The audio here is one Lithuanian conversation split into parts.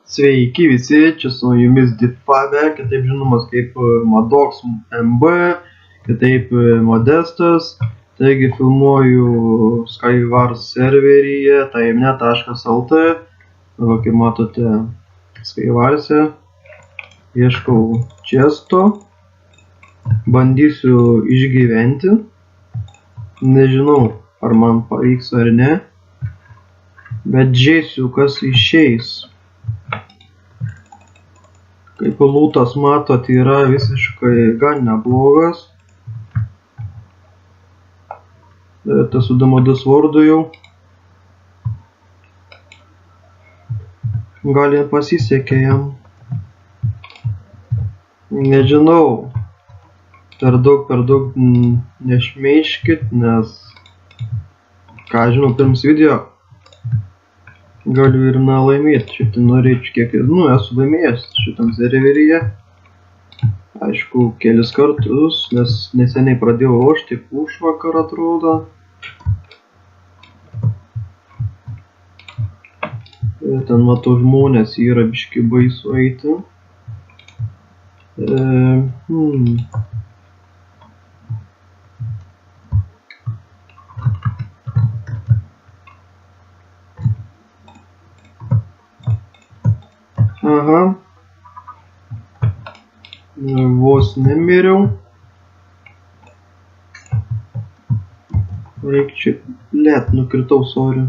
Sveiki visi, čia su jumis Diffave, kitaip žinomas kaip Madox MB, kitaip Modestas. Taigi filmuoju Skywars serveryje, taimne.lt. Kaip matote, Skywarse ieškau chesto, bandysiu išgyventi. Nežinau, ar man pavyks ar ne, bet žiūrėsiu, kas išeis. Kaip lūtas matot, yra visiškai gan neblogas. Tas su Damodus vardu jau. Gal ir pasisekė jam. Nežinau. Per daug nešmeiškit, nes, ką žinau, pirms video galiu ir nelaimėti. Šitą norėčiau kiek, esu laimėjęs šitam serveryje. Aišku, kelis kartus, nes neseniai pradėjau lošti užvakar atrodo. Ten matau žmonės, yra biški baisu eiti. Aha. Vos nemiriau. Reikia čia, nukritau, sorry.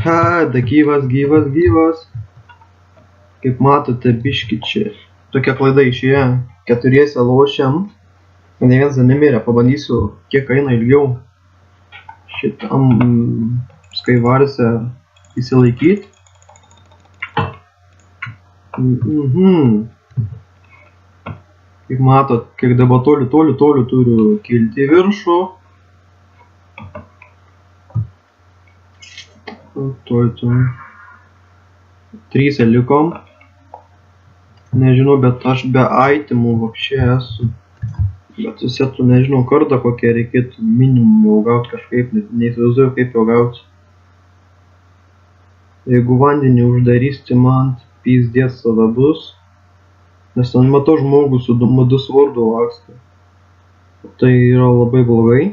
Ha, da gyvas. Kaip matote, biški čia. Tokia klaida išėjo. 4 lošiam. Ne vienas nemirė, pabandysiu kiek eina ilgiau šitam Skywarse įsilaikyti. Kaip matot, kiek dabar toli turiu kilti į viršų. Tuoj. 3 likom. Nežinau, bet aš be itemų vapšė esu. Bet susėtų, nežinau, kartą kokią reikėtų minimum jau gauti kažkaip, neįsivaizduoju kaip jau gauti. Jeigu vandenį uždarysite man, pizdės tada bus. Nes ten matau žmogų su Damodus vardu laksto. Tai yra labai blogai.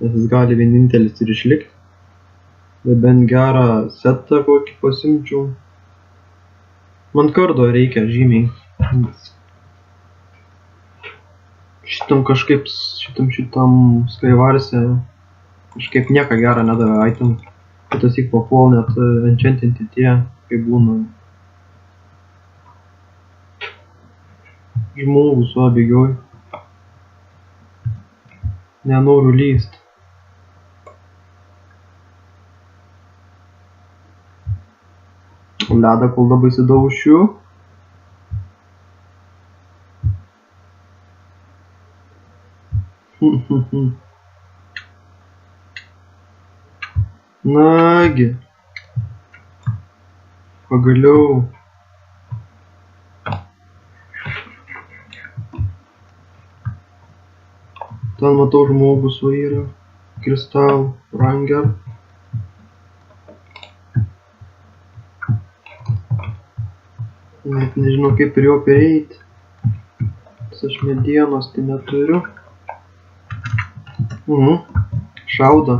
Nes jis gali vienintelis ir išlikti. Bet bent gerą setą kokį pasimčiau. Man kardo reikia žymiai. Šitam Skywarse kažkaip nieko gerą nedavė item. Kitas tik papuol net enchantinti tie, kaip būna. Žmogus bėgioj. Nenoriu lyst. Ledą kol labai įsidaušiu. Nagi. Pagaliau. Ten matau žmogus yra. Kristal Ranger. Net nežinau kaip ir jo pereiti. Aš medienos tai neturiu. Šaudo.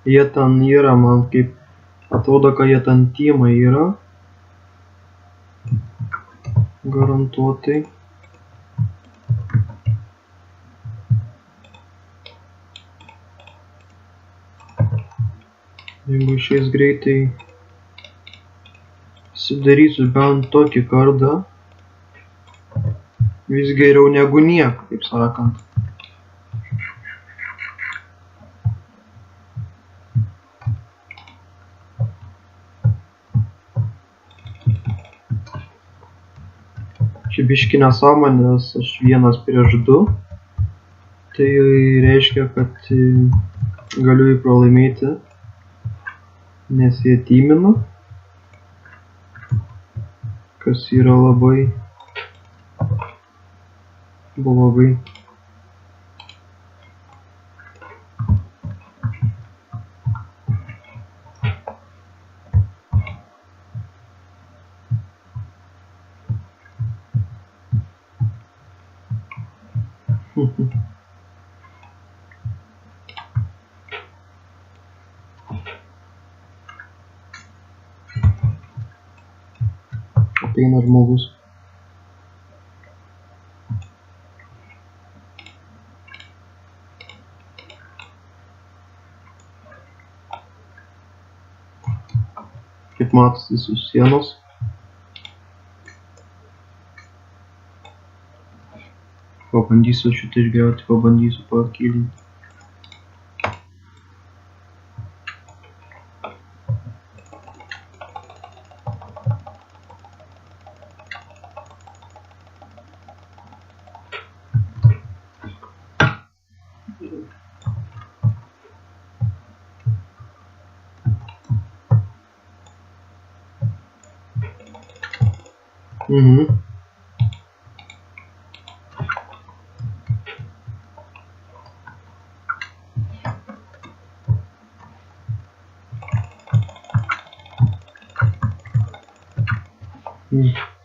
Jie ten yra, man kaip atrodo, kad jie ten teamai yra. Garantuotai. Jeigu išeis greitai, sudarysiu bent tokį kardą. Vis geriau negu nieko, kaip sakant. Čia biški nesąmonės, aš 1 prieš 2. Tai reiškia, kad galiu jį pralaimėti, nes jie teamina. Kas yra labai blogai. Ateina žmogus. Kaip matosi su sienos. Pabandysiu šitą išgauti, pabandysiu pakilinti.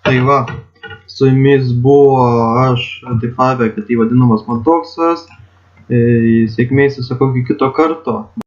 Tai va, su jumis buvo aš, Defave, kad tai vadinamas Madoksas. Sėkmės, sakau, iki kito karto.